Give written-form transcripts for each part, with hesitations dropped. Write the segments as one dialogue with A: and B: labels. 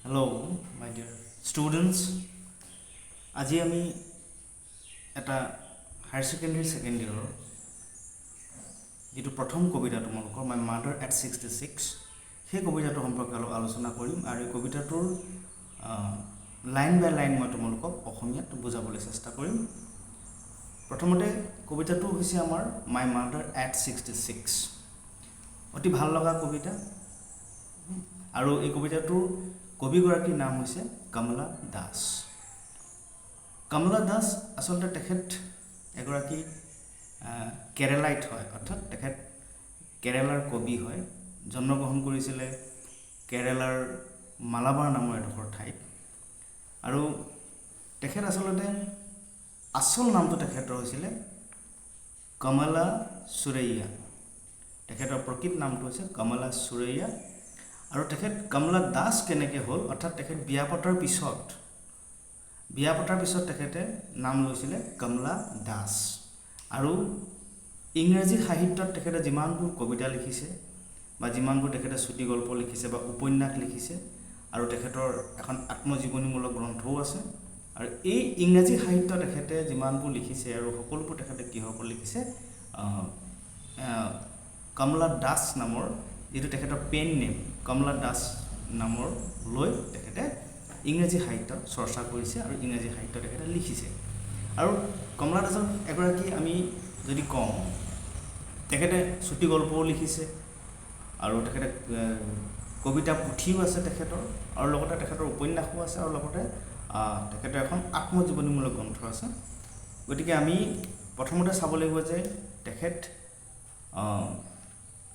A: Hello, my dear students. আজি আমি এটা হায়াৰ ছেকেণ্ডেৰী ছেকেণ্ড ইয়েৰৰ যিটো প্ৰথম কবিতা তোমালোকৰ মাই মাদাৰ এট 66 সেই কবিতাটোৰ সম্পৰ্কে অলপ আলোচনা কৰিম আৰু এই কবিতাটোৰ লাইন বাই লাইন মই তোমালোকক অসমীয়াত বুজাবলৈ চেষ্টা কৰিম। প্ৰথমতে কবিতাটো হৈছে আমাৰ মাই মাদাৰ এট 66 অতি ভাল লগা কবিতা আৰু এই কবিতাটোৰ কবিগৰাকীৰ নাম হৈছে কমলা দাস। কমলা দাস আচলতে তেখেত এগৰাকী কেৰেলাইট হয়, অৰ্থাৎ তেখেত কেৰেলাৰ কবি হয়। জন্মগ্ৰহণ কৰিছিলে কেৰেলাৰ মালাবাৰ নামৰ এডোখৰ ঠাইত আৰু তেখেত আচলতে আচল নামটো তেখেতৰ হৈছিলে কমলা সুৰৈয়া। তেখেতৰ প্ৰকৃত নামটো হৈছে কমলা সুৰৈয়া আৰু তেখেত কমলা দাস কেনেকৈ হ'ল, অৰ্থাৎ তেখেত বিয়া পতাৰ পিছত তেখেতে নাম লৈছিলে কমলা দাস। আৰু ইংৰাজী সাহিত্যত তেখেতে যিমানবোৰ কবিতা লিখিছে বা যিমানবোৰ তেখেতে চুটি গল্প লিখিছে বা উপন্যাস লিখিছে আৰু তেখেতৰ এখন আত্মজীৱনীমূলক গ্ৰন্থও আছে। আৰু এই ইংৰাজী সাহিত্য তেখেতে যিমানবোৰ লিখিছে আৰু সকলোবোৰ তেখেতে কিহৰ ওপৰত লিখিছে, কমলা দাস নামৰ যিটো তেখেতৰ পেন নেম কমলা দাস নামৰ লৈ তেখেতে ইংৰাজী সাহিত্য চৰ্চা কৰিছে আৰু ইংৰাজী সাহিত্য তেখেতে লিখিছে। আৰু কমলা দাসক এগৰাকী আমি যদি কওঁ, তেখেতে চুটি গল্পও লিখিছে আৰু তেখেতে কবিতা পুথিও আছে তেখেতৰ, আৰু লগতে তেখেতৰ উপন্যাসো আছে আৰু লগতে তেখেতৰ এখন আত্মজীৱনীমূলক গ্ৰন্থ আছে। গতিকে আমি প্ৰথমতে চাব লাগিব যে তেখেত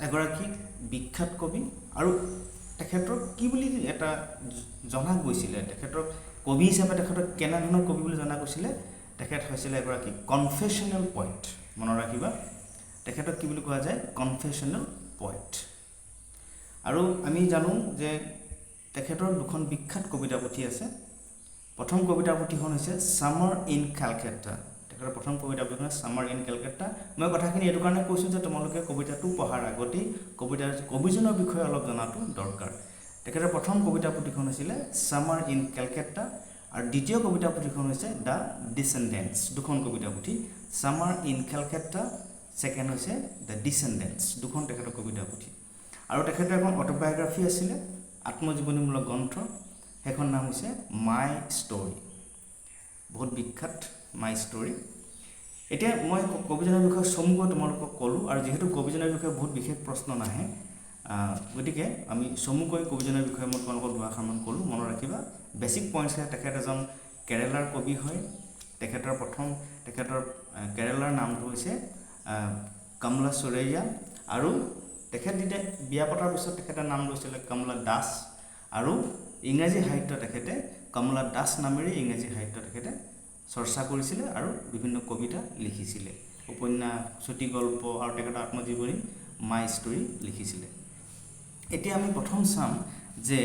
A: এগৰাকী বিখ্যাত কবি আৰু তেখেতৰ কি বুলি এটা জনা গৈছিলে, তেখেতৰ কবি হিচাপে তেখেতক কেনেধৰণৰ কবি বুলি জনা গৈছিলে, তেখেত হৈছিলে এগৰাকী কনফেশ্যনেল পইণ্ট। মনত ৰাখিবা, তেখেতক কি বুলি কোৱা যায়, কনফেশ্যনেল পইণ্ট। আৰু আমি জানো যে তেখেতৰ দুখন বিখ্যাত কবিতা পুথি আছে। প্ৰথম কবিতা পুথিখন হৈছে ছামাৰ ইন কেলকাতা। তেখেতৰ প্ৰথম কবিতা পুথিখন ছামাৰ ইন কেলকাতা। মই কথাখিনি এইটো কাৰণে কৈছোঁ যে তোমালোকে কবিতাটো পঢ়াৰ আগতেই কবিজনৰ বিষয়ে অলপ জনাটো দৰকাৰ। তেখেতৰ প্ৰথম কবিতা পুথিখন হৈছিলে ছামাৰ ইন কেলকাতা আৰু দ্বিতীয় কবিতা পুথিখন হৈছে দ্য ডিচেণ্ডেণ্টছ। দুখন কবিতা পুথি, ছামাৰ ইন কেলকাতা, ছেকেণ্ড হৈছে দ্য ডিচেণ্ডেণ্টছ, দুখন তেখেতৰ কবিতা পুথি। আৰু তেখেতৰ এখন অটোবায়োগ্ৰাফি আছিলে, আত্মজীৱনীমূলক গ্ৰন্থ, সেইখন নাম হৈছে মাই ষ্টৰী, বহুত বিখ্যাত মাই ষ্টৰী। এতিয়া মই কবিজনৰ বিষয়ে চমুকৈ তোমালোকক ক'লোঁ, আৰু যিহেতু কবিজনৰ বিষয়ে বহুত বিশেষ প্ৰশ্ন নাহে, গতিকে আমি চমুকৈ কবিজনৰ বিষয়ে মই তোমালোকক দুআষাৰমান ক'লোঁ। মনত ৰাখিবা বেছিক পইণ্টছ। তেখেত এজন কেৰেলাৰ কবি হয়। তেখেতৰ কেৰেলাৰ নামটো হৈছে কমলা সুৰৈয়া আৰু তেখেত যেতিয়া বিয়া পতাৰ পিছত তেখেতে নাম লৈছিলে কমলা দাস আৰু ইংৰাজী সাহিত্য তেখেতে কমলা দাস নামেৰে ইংৰাজী সাহিত্য তেখেতে চৰ্চা কৰিছিলে আৰু বিভিন্ন কবিতা লিখিছিলে, উপন্যাস, চুটি গল্প আৰু তেখেতৰ আত্মজীৱনী মাই ষ্টৰী লিখিছিলে। এতিয়া আমি প্ৰথম চাম যে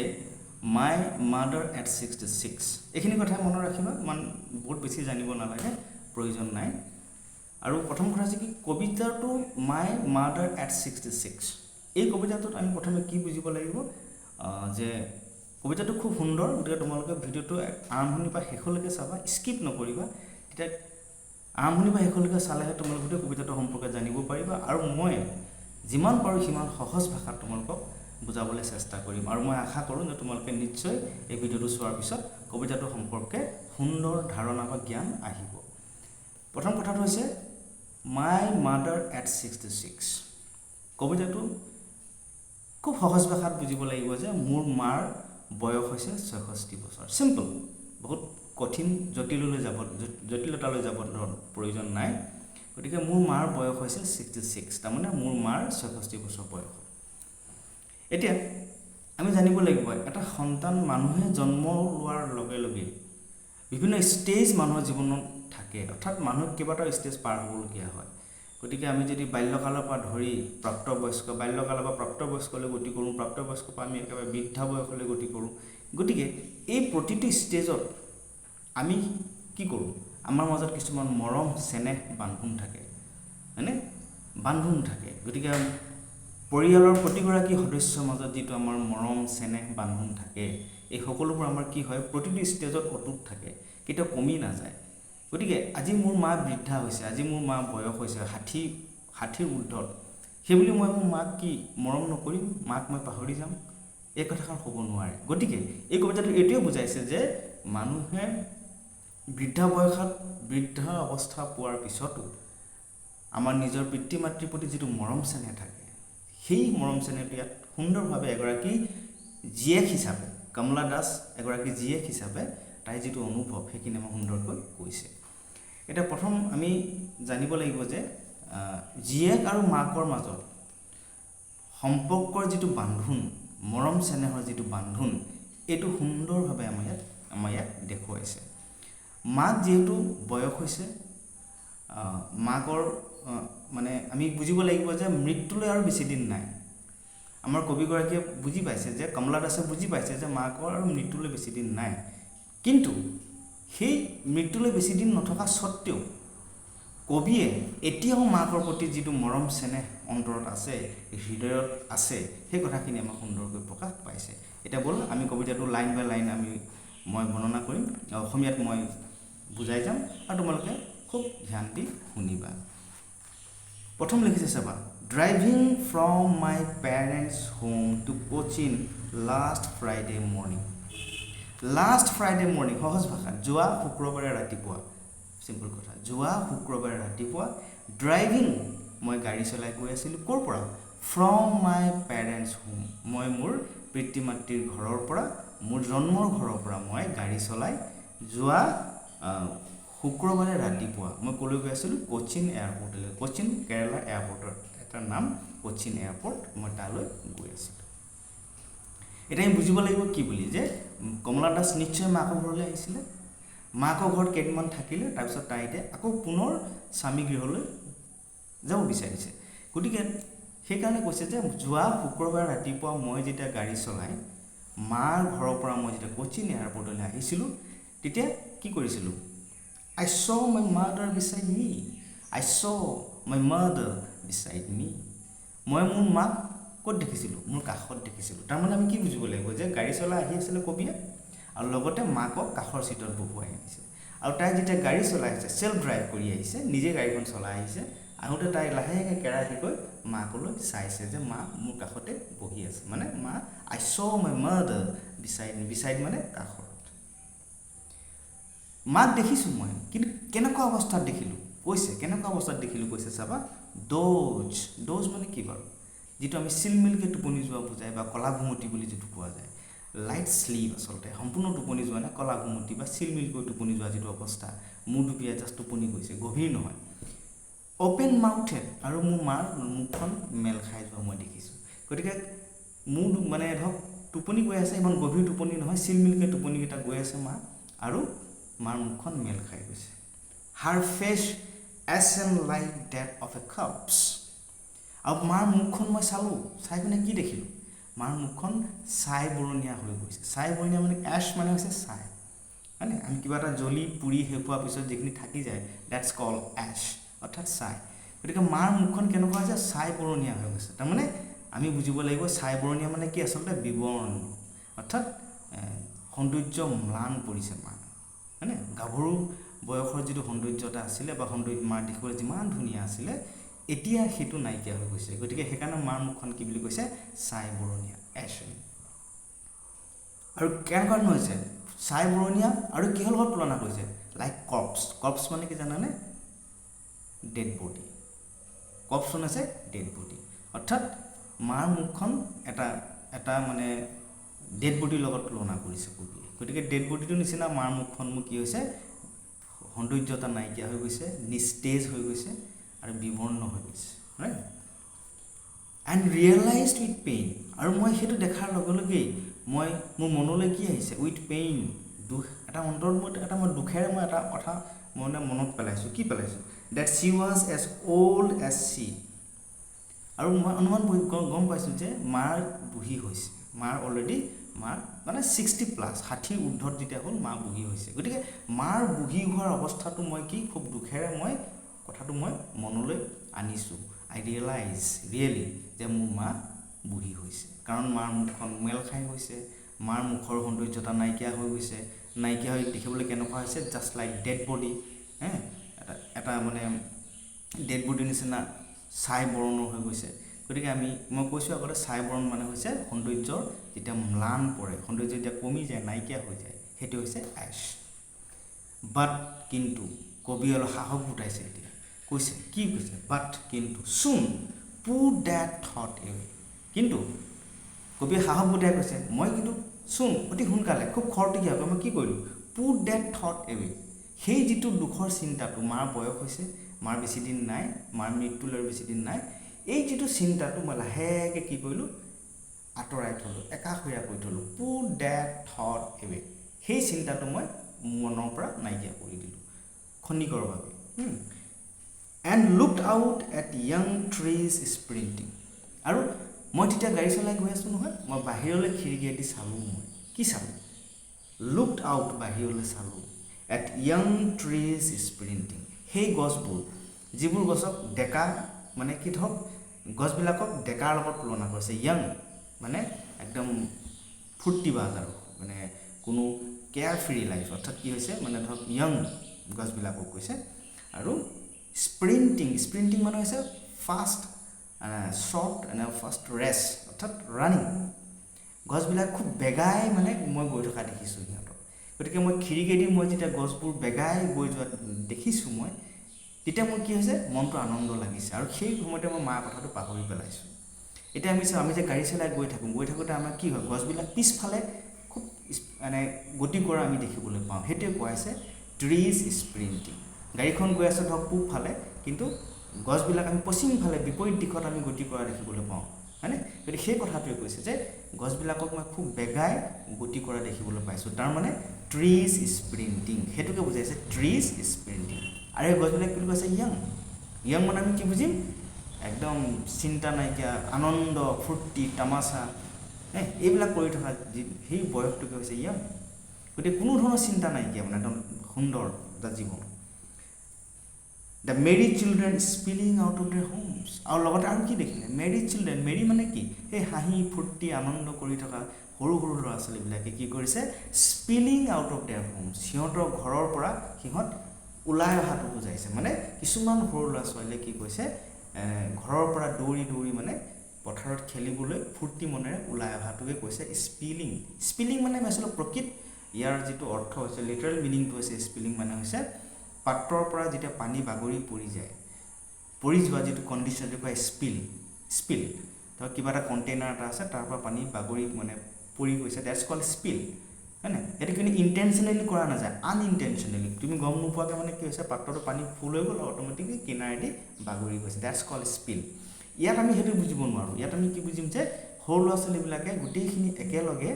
A: মাই মাদাৰ এট 66, এইখিনি কথাই মনত ৰাখিবা, ইমান বহুত বেছি জানিব নালাগে, প্ৰয়োজন নাই। আৰু প্ৰথম কথা হৈছে কি, কবিতাটো মাই মাদাৰ এট 66, এই কবিতাটোত আমি প্ৰথমে কি বুজিব লাগিব যে কবিতাটো খুব সুন্দৰ। গতিকে তোমালোকে ভিডিঅ'টো আৰম্ভণিৰ পৰা শেষলৈকে চাবা, স্কিপ নকৰিবা। তেতিয়া আৰম্ভণিৰ পৰা শেষলৈকে চালেহে তোমালোকে গোটেই কবিতাটোৰ সম্পৰ্কে জানিব পাৰিবা। আৰু মই যিমান পাৰোঁ সিমান সহজ ভাষাত তোমালোকক বুজাবলৈ চেষ্টা কৰিম। আৰু মই আশা কৰোঁ যে তোমালোকে নিশ্চয় এই ভিডিঅ'টো চোৱাৰ পিছত কবিতাটোৰ সম্পৰ্কে সুন্দৰ ধাৰণা বা জ্ঞান আহিব। প্ৰথম কথাটো হৈছে মাই মাদাৰ এট 66। কবিতাটো খুব সহজ ভাষাত বুজিব লাগিব যে মোৰ মাৰ বয়স হৈছে 66 বছৰ। চিম্পল, বহুত কঠিন জটিলতালৈ যাব প্ৰয়োজন নাই। গতিকে মোৰ মাৰ বয়স হৈছে 66, তাৰমানে মোৰ মাৰ 66 বছৰ বয়স। এতিয়া আমি জানিব লাগিব, এটা সন্তান মানুহে জন্ম লোৱাৰ লগে লগে বিভিন্ন ষ্টেজ মানুহৰ জীৱনত থাকে, অৰ্থাৎ মানুহ কেইবাটাও ষ্টেজ পাৰ হ'বলগীয়া হয়। গতিকে আমি যদি বাল্যকালৰ পৰা ধৰি বাল্যকালৰ পৰা প্ৰাপ্তবয়স্কলৈ গতি কৰোঁ, প্ৰাপ্তবয়স্কৰ পৰা আমি একেবাৰে বৃদ্ধা বয়সলৈ গতি কৰোঁ। গতিকে এই প্ৰতিটো ষ্টেজত আমি কি কৰোঁ, আমাৰ মাজত কিছুমান মৰম চেনেহ বান্ধোন থাকে, হয়নে, বান্ধোন থাকে। গতিকে পৰিয়ালৰ প্ৰতিগৰাকী সদস্যৰ মাজত যিটো আমাৰ মৰম চেনেহ বান্ধোন থাকে, এই সকলোবোৰ আমাৰ কি হয় প্ৰতিটো ষ্টেজত অটুট থাকে, কেতিয়াও কমি নাযায়। গতিকে আজি মোৰ মা বৃদ্ধা হৈছে, আজি মোৰ মা বয়স হৈছে 60ৰ ঊৰ্ধত, সেইবুলি মই মোৰ মাক কি মৰম নকৰিম, মাক মই পাহৰি যাম, এই কথাষাৰ হ'ব নোৱাৰে। গতিকে এই কবিতাটো এইটোৱে বুজাইছে যে মানুহে বৃদ্ধা বয়সত বৃদ্ধ অৱস্থা পোৱাৰ পিছতো আমাৰ নিজৰ পিতৃ মাতৃৰ প্ৰতি যিটো মৰম চেনেহ থাকে, সেই মৰম চেনেহটো ইয়াত সুন্দৰভাৱে এগৰাকী জীয়েক হিচাপে, কমলা দাস এগৰাকী জীয়েক হিচাপে তাইৰ যিটো অনুভৱ সেইখিনি আমাক সুন্দৰকৈ কৈছে। এতিয়া প্ৰথম আমি জানিব লাগিব যে জীয়েক আৰু মাকৰ মাজত সম্পৰ্কৰ যিটো বান্ধোন, মৰম চেনেহৰ যিটো বান্ধোন, এইটো সুন্দৰভাৱে আমাৰ ইয়াত দেখুৱাইছে। মাক যিহেতু বয়স হৈছে, মাকৰ মানে আমি বুজিব লাগিব যে মৃত্যুলৈ আৰু বেছি দিন নাই। আমাৰ কবিগৰাকীয়ে বুজি পাইছে যে, কমলা দাসে বুজি পাইছে যে মাকৰ আৰু মৃত্যুলৈ বেছি দিন নাই। কিন্তু সেই মৃত্যুলৈ বেছি দিন নথকা স্বত্বেও কবিয়ে এতিয়াও মাকৰ প্ৰতি যিটো মৰম চেনেহ অন্তৰত আছে, হৃদয়ত আছে, সেই কথাখিনি আমাক সুন্দৰকৈ প্ৰকাশ পাইছে। এতিয়া ব'ল আমি কবিতাটো লাইন বাই লাইন মই বৰ্ণনা কৰিম, অসমীয়াত মই বুজাই যাম আৰু তোমালোকে খুব ধ্যান দি শুনিবা। প্ৰথম লিখিছে চাবা, driving from my parents home to Cochin last Friday morning. Last Friday morning সহজ ভাষাত যোৱা শুক্ৰবাৰে ৰাতিপুৱা, চিম্পল কথা, যোৱা শুক্ৰবাৰে ৰাতিপুৱা ড্ৰাইভিং মই গাড়ী চলাই গৈ আছিলোঁ ক'ৰ পৰা? ফ্ৰম মাই পেৰেণ্টছ হোম, মই মোৰ পিতৃ মাতৃৰ ঘৰৰ পৰা, মোৰ জন্মৰ ঘৰৰ পৰা মই গাড়ী চলাই যোৱা শুক্ৰবাৰে ৰাতিপুৱা মই ক'লৈ গৈ আছিলোঁ? কোচিন এয়াৰপৰ্টলৈ। কোচিন কেৰেলা এয়াৰপৰ্টৰ এটা নাম কোচিন এয়াৰপৰ্ট, মই তালৈ গৈ আছিলোঁ। এতিয়া আমি বুজিব লাগিব কি বুলি, যে কমলা দাস নিশ্চয় মাকৰ ঘৰলৈ আহিছিলে, মাকৰ ঘৰত কেইদিনমান থাকিলে, তাৰপিছত তাই এতিয়া আকৌ পুনৰ স্বামী গৃহলৈ যাব বিচাৰিছে। গতিকে সেইকাৰণে কৈছে যে যোৱা শুক্ৰবাৰে ৰাতিপুৱা মই যেতিয়া গাড়ী চলাই মাৰ ঘৰৰ পৰা মই যেতিয়া কোচিন এয়াৰপৰ্টলৈ আহিছিলোঁ, তেতিয়া কি কৰিছিলোঁ? I saw my mother beside me. I saw my mother beside me. মই মোৰ মাক ক'ত দেখিছিলোঁ? মোৰ কাষত দেখিছিলোঁ। তাৰমানে আমি কি বুজিব লাগিব যে গাড়ী চলাই আহি আছিলে কবিয়ে, আৰু লগতে মাকক কাষৰ চিটত বহুৱাই আহিছে। আৰু তাই যেতিয়া গাড়ী চলাই আহিছে, চেল্ফ ড্ৰাইভ কৰি আহিছে, নিজে গাড়ীখন চলাই আহিছে, আহোঁতে তাই লাহেকৈ কেৰাহীকৈ মাকলৈ চাইছে যে মা মোৰ কাষতে বহি আছে, মানে মা I saw my mother beside me, beside মানে কাষত। মাক দেখিছোঁ মই, কিন্তু কেনেকুৱা অৱস্থাত দেখিলোঁ কৈছে, কেনেকুৱা অৱস্থাত দেখিলোঁ কৈছে চাবা, ড'জ মানে কি বাৰু? যিটো আমি চিলমিলকৈ টোপনি যোৱা বুজায় বা কলা ঘুমটি বুলি যিটো কোৱা যায়, লাইট শ্লিপ, আচলতে সম্পূৰ্ণ টোপনি যোৱা নাই, কলা ঘুমটি বা চিলমিলকৈ টোপনি যোৱা যিটো অৱস্থা, মূৰ দুপিয়াই জাষ্ট টোপনি গৈছে, গভীৰ নহয়। অ'পেন মাউথেড, আৰু মোৰ মাৰ মুখখন মেল খাই যোৱা মই দেখিছোঁ। গতিকে মোৰ মানে ধৰক টোপনি গৈ আছে, ইমান গভীৰ টোপনি নহয়, চিলমিলকৈ টোপনিকেইটা গৈ আছে মা, আৰু মাৰ মুখখন মেল খাই গৈছে। হাৰ ফেচ এছেন like that of a corpse, আৰু মাৰ মুখখন মই চালোঁ, চাই পিনে কি দেখিলোঁ? মাৰ মুখখন ছাই বৰণীয়া হৈ গৈছে। ছাই বৰণীয়া মানে এছ মানে হৈছে ছাই, হয়নে? আমি কিবা এটা জ্বলি পুৰি শেষ হোৱাৰ পিছত যিখিনি থাকি যায়, ডেটছ কল এছ, অৰ্থাৎ ছাই। গতিকে মাৰ মুখখন কেনেকুৱা হৈছে? ছাই বৰণীয়া হৈ গৈছে। তাৰমানে আমি বুজিব লাগিব ছাই বৰণীয়া মানে কি? আচলতে বিৱৰণ, অৰ্থাৎ সৌন্দৰ্য ম্লান পৰিছে মাৰ, হয়নে? গাভৰু বয়সৰ যিটো সৌন্দৰ্যতা আছিলে বা মাৰ দেখিবলৈ যিমান ধুনীয়া আছিলে, এতিয়া সেইটো নাইকিয়া হৈ গৈছে। গতিকে সেইকাৰণে মাৰ মুখখন কি বুলি কৈছে? ছাই বৰণীয়া, এছ। আৰু কেনেকুৱা ধৰণৰ হৈছে? ছাই বৰণীয়া, আৰু কিহৰ লগত তুলনা কৰিছে? Like corps. কৰ্পছ মানে কি জানানে? Dead body. কৰ্পছ মানে হৈছে ডেড বডি, অৰ্থাৎ মাৰ মুখখন এটা মানে ডেড বডিৰ লগত তুলনা কৰিছে কবিয়ে। গতিকে ডেড বডিটোৰ নিচিনা মাৰ মুখখন মোৰ কি হৈছে? সৌন্দৰ্যতা নাইকিয়া হৈ গৈছে, নিস্তেজ হৈ গৈছে, আৰু বিবৰ্ণ হৈ গৈছে, ৰাইট? এণ্ড ৰিয়েলাইজড উইথ পেইন, আৰু মই সেইটো দেখাৰ লগে লগেই মোৰ মনলৈ কি আহিছে? উইথ পেইন, দুখ, এটা অন্তৰত মই দুখেৰে মই এটা কথা মনত পেলাইছোঁ। কি পেলাইছোঁ? That she was as old as she, আৰু মই গম পাইছোঁ যে মাৰ বুঢ়ী হৈছে, মাৰ অলৰেডি মানে 60+, 60ৰ ঊৰ্ধত যেতিয়া হ'ল মা বুঢ়ী হৈছে। গতিকে মাৰ বুঢ়ী হোৱাৰ অৱস্থাটো মই খুব দুখেৰে কথাটো মই মনলৈ আনিছোঁ। আই ৰিয়েলি যে মোৰ মা বুঢ়ী হৈছে, কাৰণ মাৰ মুখখন মেল খাই গৈছে, মাৰ মুখৰ সৌন্দৰ্যতা নাইকিয়া হৈ গৈছে, নাইকিয়া হৈ দেখিবলৈ কেনেকুৱা হৈছে, জাষ্ট লাইক ডেড বডি, এটা মানে ডেড বডিৰ নিচিনা ছাই বৰণৰ হৈ গৈছে। গতিকে মই কৈছোঁ আগতে ছাই বৰণ মানে হৈছে সৌন্দৰ্যৰ যেতিয়া ম্লান পৰে, সৌন্দৰ্য যেতিয়া কমি যায়, নাইকিয়া হৈ যায়, সেইটো হৈছে এছ। বাট কিন্তু কবি অলপ সাহস গোটাইছে, এতিয়া কৈছে, কি কৈছে, বাট কিন্তু চুন পুট ডেট থট এৱে। কিন্তু কবিয়ে সাহস গোটাই কৈছে, মই কিন্তু চুন অতি সোনকালে খুব খৰতকীয়াকৈ মই কি কৰিলোঁ, পুট ডেট থট এৱে। সেই যিটো দুখৰ চিন্তাটো, মাৰ বয়স হৈছে, মাৰ বেছি দিন নাই, মাৰ মৃত্যুলৈ বেছি দিন নাই, এই যিটো চিন্তাটো মই লাহেকৈ কি কৰিলোঁ, আঁতৰাই থ'লোঁ, একাষৰীয়া কৰি থ'লোঁ, পুট ডেট থট এৱে। সেই চিন্তাটো মই মনৰ পৰা নাইকিয়া কৰি দিলোঁ ক্ষণিকৰভাৱে। And looked out at young trees sprinting. আৰু মই তেতিয়া গাড়ী চলাই গৈ আছোঁ নহয়, মই বাহিৰলৈ খিৰিকীয়েদি চালোঁ, মই কি চালোঁ, লুকড আউট, বাহিৰলৈ চালোঁ, এট য়াং ট্ৰিজ স্প্ৰিণ্টিং। সেই গছবোৰ, যিবোৰ গছক ডেকা, মানে কি ধৰক গছবিলাকক ডেকাৰ লগত তুলনা কৰিছে, য়াং মানে একদম ফূৰ্তিবাজ, আৰু মানে কোনো কেয়াৰ ফ্ৰী লাইফ, অৰ্থাৎ কি হৈছে মানে ধৰক য়াং গছবিলাকক কৈছে। আৰু স্প্ৰিণ্টিং, স্প্ৰিণ্টিং মানে হৈছে ফাষ্ট, শ্বৰ্ট ফাষ্ট ৰেচ, অৰ্থাৎ ৰানিং। গছবিলাক খুব বেগাই মানে মই গৈ থকা দেখিছোঁ সিহঁতক। গতিকে মই খিৰিকীয়েদি মই যেতিয়া গছবোৰ বেগাই গৈ যোৱা দেখিছোঁ, মই তেতিয়া মোৰ কি হৈছে, মনটো আনন্দ লাগিছে, আৰু সেই সময়তে মই মাৰ কথাটো পাহৰি পেলাইছোঁ। এতিয়া আমি যে গাড়ী চলাই গৈ থাকোঁতে আমাৰ কি হয়, গছবিলাক পিছফালে খুব মানে গতি কৰা আমি দেখিবলৈ পাওঁ। সেইটোৱে কোৱাইছে ট্ৰিজ স্প্ৰিণ্টিং। গাড়ীখন গৈ আছে ধৰক পূবফালে, কিন্তু গছবিলাক আমি পশ্চিমফালে বিপৰীত দিশত আমি গতি কৰা দেখিবলৈ পাওঁ, হয়নে? গতিকে সেই কথাটোৱে কৈছে যে গছবিলাকক মই খুব বেগাই গতি কৰা দেখিবলৈ পাইছোঁ, তাৰমানে ট্ৰিজ স্প্ৰিণ্টিং, সেইটোকে বুজাইছে ট্ৰিজ স্প্ৰিণ্টিং। আৰু এই গছবিলাক কি কৈছে, য়াং। য়াং মানে আমি কি বুজিম, একদম চিন্তা নাইকিয়া, আনন্দ, ফূৰ্তি, তামাচা, এইবিলাক কৰি থকা সেই বয়সটোকে হৈছে য়াং। গতিকে কোনো ধৰণৰ চিন্তা নাইকিয়া, মানে একদম সুন্দৰ এটা জীৱন। The merry children spilling out of their homes. আৰু লগতে আৰু কি দেখিলে, মেৰি চিলড্ৰেন, মেৰি মানে কি, সেই হাঁহি ফূৰ্তি আনন্দ কৰি থকা সৰু সৰু ল'ৰা ছোৱালীবিলাকে কি কৰিছে, spilling out of their homes, সিহঁতৰ ঘৰৰ পৰা সিহঁত ওলাই অহাটো বুজাইছে। মানে কিছুমান সৰু ল'ৰা ছোৱালীয়ে কি কৈছে, ঘৰৰ পৰা দৌৰি দৌৰি মানে পথাৰত খেলিবলৈ ফূৰ্তি মনেৰে ওলাই অহাটোকে কৈছে স্পিলিং। স্পিলিং মানে আচলতে প্ৰকৃত ইয়াৰ যিটো অৰ্থ হৈছে, লিটাৰেল মিনিংটো হৈছে স্পিলিং মানে হৈছে পাত্ৰৰ পৰা যেতিয়া পানী বাগৰি পৰি যোৱা যিটো কণ্ডিশ্যন, যিটো কয় স্পিল। ধৰক কিবা এটা কণ্টেইনাৰ এটা আছে, তাৰ পৰা পানী বাগৰি মানে পৰি গৈছে, ডেটছ কল্ড স্পিল, হয়নে? সেইটো কিন্তু ইণ্টেনশ্যনেলি কৰা নাযায়, আনইণ্টেনশ্যনেলি, তুমি গম নোপোৱাকৈ মানে কি হৈছে, পাত্ৰটো পানী ফুল হৈ গ'ল, অট'মেটিকলি কিনাৰেদি বাগৰি গৈছে, ডেটছ কল্ড স্পিল। ইয়াত আমি সেইটো বুজিব নোৱাৰোঁ। ইয়াত আমি কি বুজিম যে সৰু ল'ৰা ছোৱালীবিলাকে গোটেইখিনি একেলগে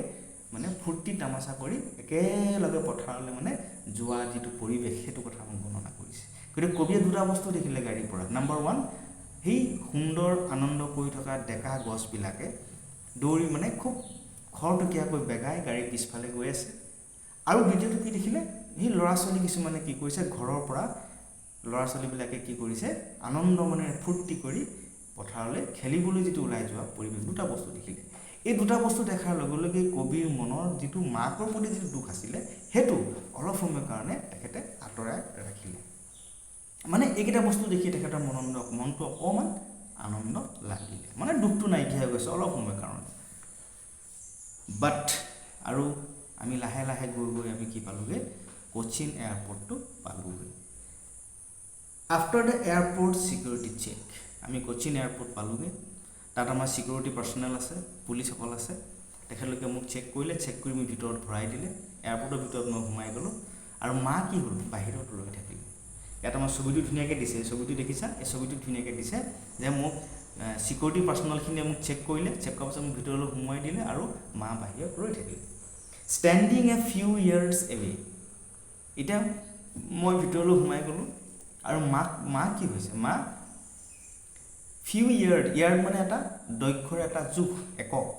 A: মানে ফূৰ্তি তামাচা কৰি একেলগে পথাৰলৈ মানে যোৱা যিটো পৰিৱেশ, সেইটো কথা মোক বৰ্ণনা কৰিছে। গতিকে কবিয়ে দুটা বস্তু দেখিলে গাড়ীৰ পৰা। নাম্বাৰ 1, সেই সুন্দৰ আনন্দ কৰি থকা ডেকা গছবিলাকে দৌৰি মানে খুব খৰতকীয়াকৈ বেগাই গাড়ীৰ পিছফালে গৈ আছে। আৰু দ্বিতীয়টো কি দেখিলে, সেই ল'ৰা ছোৱালী কিছুমানে কি কৰিছে, ঘৰৰ পৰা ল'ৰা ছোৱালীবিলাকে কি কৰিছে, আনন্দ মানে ফূৰ্তি কৰি পথাৰলৈ খেলিবলৈ যিটো ওলাই যোৱা পৰিৱেশ, দুটা বস্তু দেখিলে। এই দুটা বস্তু দেখাৰ লগে লগে কবিৰ মনৰ যিটো মাকৰ প্ৰতি যিটো দুখ আছিলে, সেইটো অলপ সময়ৰ কাৰণে তেখেতে আঁতৰাই ৰাখিলে। মানে এইকেইটা বস্তু দেখি তেখেতৰ মনটো অকণমান আনন্দ লাগিলে, মানে দুখটো নাইকিয়া হৈ গৈছে অলপ সময়ৰ কাৰণে। বাট আৰু আমি লাহে লাহে গৈ গৈ আমি কি পালোঁগৈ, কোচিন এয়াৰপৰ্টটো পালোঁগৈ। After the airport security check, আমি কোচিন এয়াৰপৰ্ট পালোঁগৈ। তাত আমাৰ ছিকিউৰিটি পাৰ্চনেল আছে, পুলিচসকল আছে। তেখেতলোকে মোক চেক কৰিলে, চেক কৰি মোক ভিতৰত ভৰাই দিলে। এয়াৰপৰ্টৰ ভিতৰত মই সোমাই গ'লোঁ, আৰু মা কি হ'ল, বাহিৰত ৰৈ থাকিলে। ইয়াত আমাৰ ছবিটো ধুনীয়াকৈ দিছে, ছবিটো দেখিছা, এই ছবিটো ধুনীয়াকৈ দিছে যে মোক ছিকিউৰিটি পাৰ্চনেলখিনিয়ে মোক চেক কৰিলে, চেক কৰাৰ পাছত মোক ভিতৰলৈ সোমোৱাই দিলে, আৰু মা বাহিৰত ৰৈ থাকিলে। Standing a few years away. এতিয়া মই ভিতৰলৈ সোমাই গ'লোঁ, আৰু মা কি হৈছে, মা ফিউ ইয়াৰ্ড মানে এটা দৈৰ্ঘ্যৰ এটা জোখ, একক।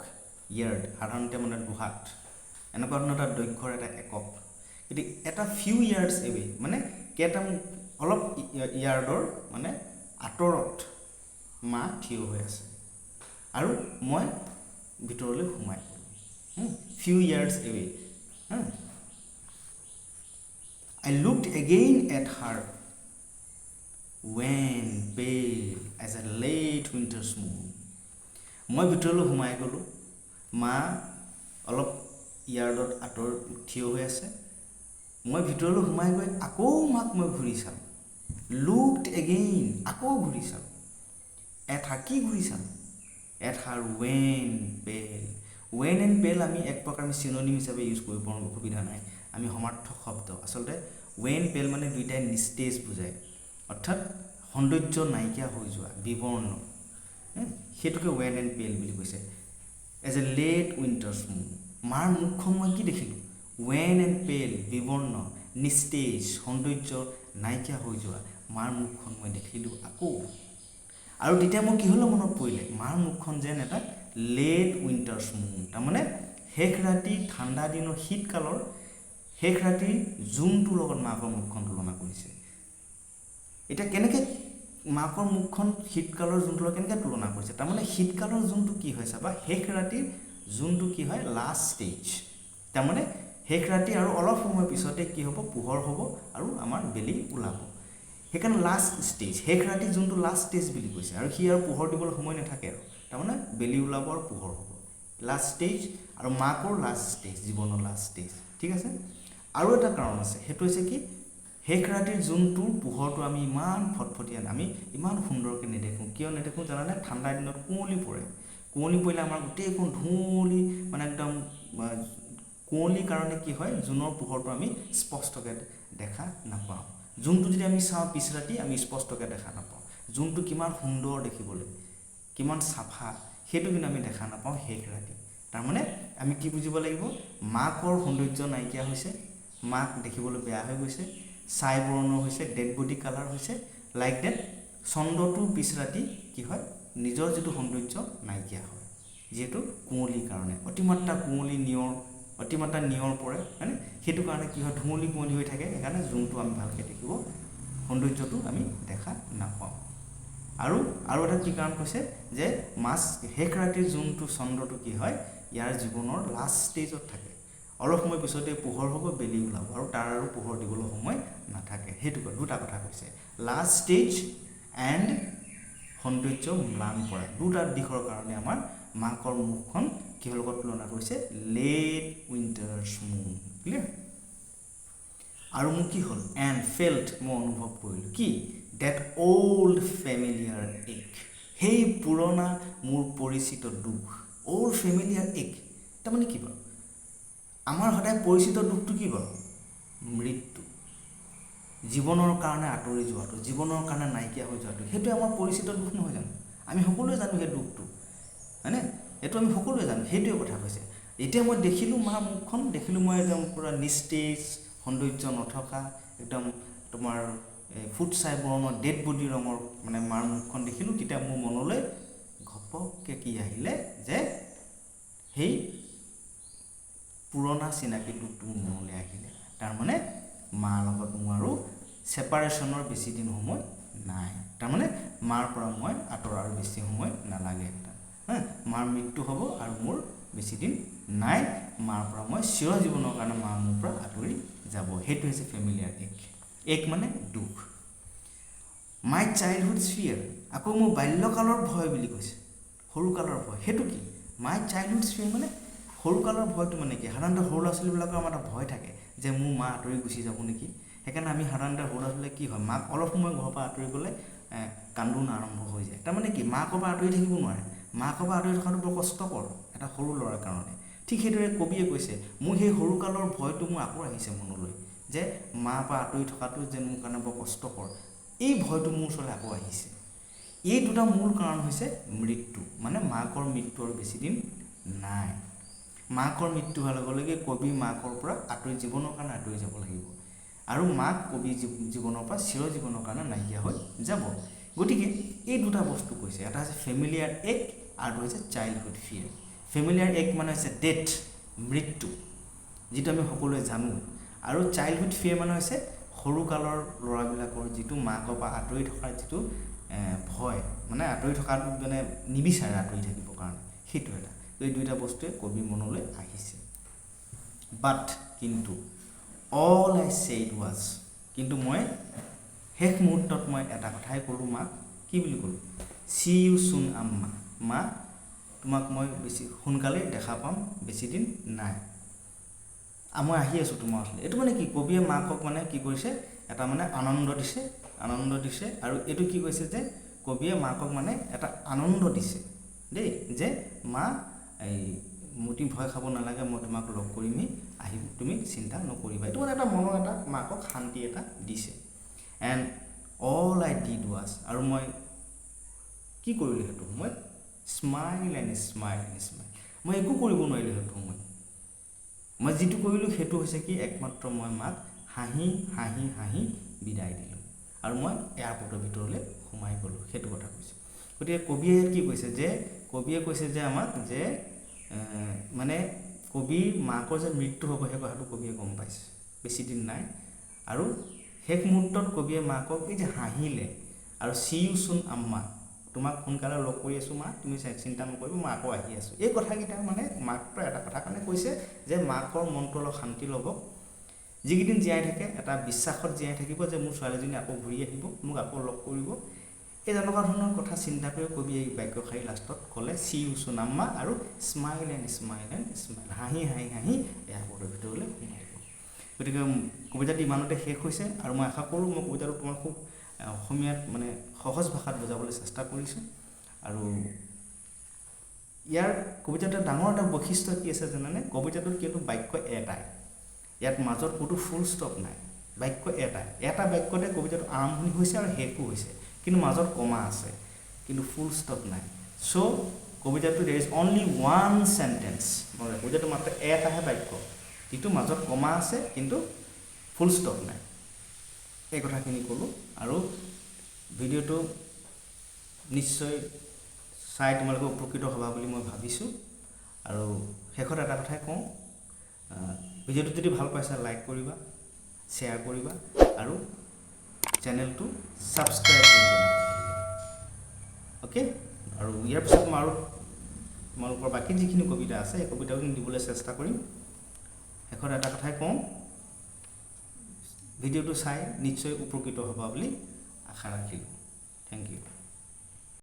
A: ইয়াৰ্ড সাধাৰণতে মানে দুহাত, এনেকুৱা ধৰণৰ এটা দৈৰ্ঘ্যৰ এটা একক। গতিকে এটা ফিউ ইয়াৰ্ছ এৱে মানে কেইটা অলপ ইয়াৰ্ডৰ মানে আঁতৰত মা থিয় হৈ আছে, আৰু মই ভিতৰলৈ সোমাই গ'লোঁ। few years away. I looked again at her, when pale as a late winter's moon. মই ভিতৰলৈ সোমাই গ'লোঁ, মা অলপ ইয়াৰ্ডত আঁতৰ থিয় হৈ আছে। মই ভিতৰলৈ সোমাই গৈ আকৌ মাক মই ঘূৰি চালোঁ, looked again, আকৌ ঘূৰি চালোঁ, at her, কি ঘূৰি চালোঁ? at her when pale. when and pale আমি এক প্ৰকাৰ আমি চিনোনিম হিচাপে ইউজ কৰিব পাৰোঁ, অসুবিধা নাই। আমি সমাৰ্থক শব্দ আচলতে when pale মানে দুইটাই নিস্তেজ বুজায়, অৰ্থাৎ সৌন্দৰ্য নাইকিয়া হৈ যোৱা, বিবৰ্ণ, সেইটোকে when and pale বুলি কৈছে। এজ এ লেট উইণ্টাৰ্ছ মুন, মাৰ মুখখন মই কি দেখিলোঁ? when and pale, বিবৰ্ণ, নিস্তেজ, সৌন্দৰ্য নাইকিয়া হৈ যোৱা মাৰ মুখখন মই দেখিলোঁ আকৌ। আৰু তেতিয়া মোৰ কিহলৈ মনত পৰিলে? মাৰ মুখখন যেন এটা লেট উইণ্টাৰ্ছ মুন, তাৰমানে শেষ ৰাতি, ঠাণ্ডা দিনৰ শীতকালৰ শেষ ৰাতিৰ জোনটোৰ লগত মাকৰ মুখখন তুলনা কৰিছে। এতিয়া কেনেকৈ মাকৰ মুখখন শীতকালৰ জোনটোৰ লগত কেনেকৈ তুলনা কৰিছে? তাৰমানে শীতকালৰ জোনটো কি হয় চাবা, শেষ ৰাতিৰ জোনটো কি হয়? Last stage. তাৰমানে শেষ ৰাতি আৰু অলপ সময় পিছতে কি হ'ব? পোহৰ হ'ব আৰু আমাৰ বেলি ওলাব। সেইকাৰণে লাষ্ট ষ্টেজ, শেষ ৰাতি যোনটো লাষ্ট ষ্টেজ বুলি কৈছে, আৰু সি আৰু পোহৰ দিবলৈ সময় নাথাকে, আৰু তাৰমানে বেলি ওলাব আৰু পোহৰ হ'ব, লাষ্ট ষ্টেজ। আৰু মাকৰ লাষ্ট ষ্টেজ, জীৱনৰ লাষ্ট ষ্টেজ, ঠিক আছে। আৰু এটা কাৰণ আছে, সেইটো হৈছে কি? শেষ ৰাতিৰ যোনটো পোহৰটো আমি ইমান ফটফটীয়া, আমি ইমান সুন্দৰকৈ নেদেখোঁ। কিয় নেদেখোঁ জানানে? ঠাণ্ডা দিনত কুঁৱলী পৰে, কুঁৱলী পৰিলে আমাৰ গোটেইখন ধুঁৱলী, মানে একদম কুঁৱলীৰ কাৰণে কি হয়? জোনৰ পোহৰটো আমি স্পষ্টকৈ দেখা নাপাওঁ। জোনটো যদি আমি চাওঁ পিছ ৰাতি, আমি স্পষ্টকৈ দেখা নাপাওঁ। জোনটো কিমান সুন্দৰ দেখিবলৈ, কিমান চাফা, সেইটো কিন্তু আমি দেখা নাপাওঁ শেষ ৰাতি। তাৰমানে আমি কি বুজিব লাগিব? মাকৰ সৌন্দৰ্য নাইকিয়া হৈছে, মাক দেখিবলৈ বেয়া হৈ গৈছে, ছাই বৰণৰ হৈছে, ডেড বডি কালাৰ হৈছে, লাইক ডেট। চন্দ্ৰটোৰ পিছ ৰাতি কি হয়? নিজৰ যিটো সৌন্দৰ্য নাইকিয়া হয়, যিহেতু কুঁৱলীৰ কাৰণে, অতিমাত্ৰা কুঁৱলী নিয়ৰ, অতিমাত্ৰা নিয়ৰ পৰে, হয়নে? সেইটো কাৰণে কি হয়? ধুঁৱলী কুঁৱলী হৈ থাকে, সেইকাৰণে জোনটো আমি ভালকৈ দেখিব, সৌন্দৰ্যটো আমি দেখা নাপাওঁ। আৰু এটা কি কাৰণ কৈছে? যে শেষ ৰাতিৰ যোনটো চন্দ্ৰটো কি হয়? ইয়াৰ জীৱনৰ লাষ্ট ষ্টেজত থাকে, অলপ সময় পিছতে পোহৰ হ'ব, বেলি ওলাব, আৰু তাৰ আৰু পোহৰ দিবলৈ সময় নাথাকে। সেইটো দুটা কথা কৈছে, লাষ্ট ষ্টেজ এণ্ড সৌন্দৰ্য ম্লান পৰা, দুটা দিশৰ কাৰণে আমাৰ মাকৰ মুখখন কিহৰ লগত তুলনা কৰিছে? লেট উইণ্টাৰ্ছ মুন। ক্লিয়াৰ? আৰু মোৰ কি হ'ল? এণ্ড ফেল্ট, মই অনুভৱ কৰিলোঁ কি? ডেট অ'ল্ড ফেমিলিয়াৰ এক, সেই পুৰণা মোৰ পৰিচিত দুখ। অ'ল্ড ফেমিলিয়াৰ এক তাৰমানে কি বাৰু? আমাৰ সদায় পৰিচিত দুখটো কি বাৰু? মৃত্যু, জীৱনৰ কাৰণে আঁতৰি যোৱাটো, জীৱনৰ কাৰণে নাইকিয়া হৈ যোৱাটো, সেইটোৱে আমাৰ পৰিচিত দুখ নহয় জানো? আমি সকলোৱে জানো সেই দুখটো, হয়নে? এইটো আমি সকলোৱে জানো, সেইটোৱে কথা কৈছে। এতিয়া মই দেখিলোঁ মাৰ মুখখন, দেখিলোঁ মই একদম পূৰা নিস্তেজ, সৌন্দৰ্য নথকা, একদম তোমাৰ ফুট ছাই বৰণৰ ডেড বডি ৰঙৰ মানে মাৰ মুখখন দেখিলোঁ। তেতিয়া মোৰ মনলৈ ঘপককৈ কি আহিলে? যে সেই পুৰণা চিনাকি দুখটো মোৰ মনলৈ আহিলে। তাৰমানে মাৰ লগত মোৰ আৰু ছেপাৰেশ্যনৰ বেছি দিন সময় নাই, তাৰমানে মাৰ পৰা মই আঁতৰাৰ বেছি সময় নালাগে। মাৰ মৃত্যু হ'ব আৰু মোৰ বেছি দিন নাই, মাৰ পৰা মই চিৰজীৱনৰ কাৰণে মা মোৰ পৰা আঁতৰি যাব। সেইটো হৈছে ফেমিলিয়াৰ এক। এক মানে দুখ। মাই চাইল্ডহুড ফিয়াৰ, আকৌ মোৰ বাল্যকালৰ ভয় বুলি কৈছে, সৰুকালৰ ভয়। সেইটো কি? মাই চাইল্ডহুড ফিয়াৰ মানে সৰুকালৰ ভয়টো মানে কি? সাধাৰণতে সৰু ল'ৰা ছোৱালীবিলাকৰ আমাৰ এটা ভয় থাকে যে মোৰ মা আঁতৰি গুচি যাব নেকি। সেইকাৰণে আমি সাধাৰণতে সৰু ল'ৰা ছোৱালীয়ে কি হয়? মাক অলপ সময় ঘৰৰ পৰা আঁতৰি গ'লে কান্দোন আৰম্ভ হৈ যায়। তাৰমানে কি? মাকৰ পৰা আঁতৰি থাকিব নোৱাৰে, মাকৰ পৰা আঁতৰি থকাটো বৰ কষ্টকৰ এটা সৰু ল'ৰাৰ কাৰণে। ঠিক সেইদৰে কবিয়ে কৈছে, মোৰ সেই সৰুকালৰ ভয়টো মোৰ আকৌ আহিছে মনলৈ, যে মাৰ পৰা আঁতৰি থকাটো যেন মোৰ কাৰণে বৰ কষ্টকৰ। এই ভয়টো মোৰ ওচৰলৈ আকৌ আহিছে। এই দুটা মূল কাৰণ হৈছে মৃত্যু, মানে মাকৰ মৃত্যু আৰু বেছি দিন নাই। মাকৰ মৃত্যু হোৱাৰ লগে লগে কবি মাকৰ পৰা আঁতৰি, জীৱনৰ কাৰণে আঁতৰি যাব লাগিব, আৰু মাক কবি জীৱনৰ পৰা চিৰজীৱনৰ কাৰণে নাইকিয়া হৈ যাব। গতিকে এই দুটা বস্তু কৈছে, এটা হৈছে ফেমিলিয়াৰ এক আৰু হৈছে চাইল্ডহুড ফিয়াৰ। ফেমিলিয়াৰ এক মানে হৈছে ডেথ, মৃত্যু, যিটো আমি সকলোৱে জানো, আৰু চাইল্ডহুড ফিয়াৰ মানে হৈছে সৰুকালৰ ল'ৰাবিলাকৰ যিটো মাকৰ পৰা আঁতৰি থকাৰ যিটো ভয়, মানে আঁতৰি থকাটো মানে নিবিচাৰে আঁতৰি থাকিবৰ কাৰণে, সেইটো এটা। এই দুইটা বস্তুৱে কবিৰ মনলৈ আহিছে বাট কিন্তু অল আই সেড ওয়াজ কিন্তু মই শেষ মুহূৰ্তত মই এটা কথাই ক'লোঁ মাক কি বুলি ক'লোঁ সি ইউ চুন আম্মা মা তোমাক মই বেছি সোনকালে দেখা পাম বেছি দিন নাই মই আহি আছোঁ তোমাৰ ওচৰলৈ এইটো মানে কি কবিয়ে মাকক মানে কি কৰিছে এটা মানে আনন্দ দিছে আৰু এইটো কি কৈছে যে কবিয়ে মাকক মানে এটা আনন্দ দিছে দেই যে মা এই মুটি ভয় খাব নালাগে মই তোমাক লগ কৰিমহি আহিম তুমি চিন্তা নকৰিবা এইটো মানে এটা মনৰ এটা মাকক শান্তি এটা দিছে and all I did was আৰু মই কি কৰিলোঁ সেইটো মই স্মাইল এণ্ড স্মাইল মই একো কৰিব নোৱাৰিলোঁ সেইটো মই যিটো কৰিলোঁ সেইটো হৈছে কি একমাত্ৰ মই মাক হাঁহি বিদায় দিলোঁ আৰু মই এয়াৰপৰ্টৰ ভিতৰলৈ সোমাই গ'লোঁ সেইটো কথা কৈছোঁ গতিকে কবিয়ে কি কৈছে যে কবিয়ে কৈছে যে আমাক যে মানে কবিৰ মাকৰ যে মৃত্যু হ'ব সেই কথাটো কবিয়ে গম পাইছে বেছি দিন নাই আৰু শেষ মুহূৰ্তত কবিয়ে মাকক এই যে হাঁহিলে আৰু সি ইউ চুন আম্মা তোমাক সোনকালে লগ কৰি আছোঁ মা তুমি চিন্তা নকৰিবা মই আকৌ আহি আছোঁ এই কথাকেইটা মানে মাকৰ এটা কথা কাৰণে কৈছে যে মাকৰ মনটো অলপ শান্তি ল'ব যিকেইদিন জীয়াই থাকে এটা বিশ্বাসত জীয়াই থাকিব যে মোৰ ছোৱালীজনী আকৌ ঘূৰি আহিব মোক আকৌ লগ কৰিব এই তেনেকুৱা ধৰণৰ কথা চিন্তা কৰি কবি এই বাক্যশাৰী লাষ্টত ক'লে সি ইউ চুন আম্মা আৰু স্মাইল এণ্ড হাঁহি এয়াৰপৰ্টৰ ভিতৰলৈ সোমাই গ'ল গতিকে কবিতাটো ইমানতে শেষ হৈছে আৰু মই আশা কৰোঁ মই কবিতাটো তোমাৰ খুব অসমীয়াত মানে সহজ ভাষাত বুজাবলৈ চেষ্টা কৰিছোঁ আৰু ইয়াৰ কবিতাটোৰ ডাঙৰ এটা বৈশিষ্ট্য কি আছে জানানে কবিতাটোত কিন্তু বাক্য এটাই ইয়াত মাজত কোনো ফুল ষ্টপ নাই বাক্য এটা বাক্যতে কবিতাটো আৰম্ভণি হৈছে আৰু শেষো হৈছে কিন্তু মাজত কমা আছে কিন্তু ফুল ষ্টপ নাই চ' কবিতাটো দেৰ ইজ অনলি ওৱান চেণ্টেন্স মানে কবিতাটো মাত্ৰ এটাহে বাক্য যিটো মাজত কমা আছে কিন্তু ফুল ষ্টপ নাই এই কথাখিনি ক'লোঁ আৰু ভিডিঅ'টো নিশ্চয় চাই তোমালোকে উপকৃত হ'বা বুলি মই ভাবিছোঁ আৰু শেষত এটা কথাই কওঁ ভিডিঅ'টো যদি ভাল পাইছা লাইক কৰিবা শ্বেয়াৰ কৰিবা আৰু চেনেলটো ছাবস্ক্ৰাইব কৰিবা অ'কে আৰু ইয়াৰ পিছত মই আৰু তোমালোকৰ বাকী যিখিনি কবিতা আছে এই কবিতাখিনি দিবলৈ চেষ্টা কৰিম শেষত এটা কথাই কওঁ ভিডিঅ'টো চাই নিশ্চয় উপকৃত হ'বা বুলি আশা ৰাখিলোঁ থেংক ইউ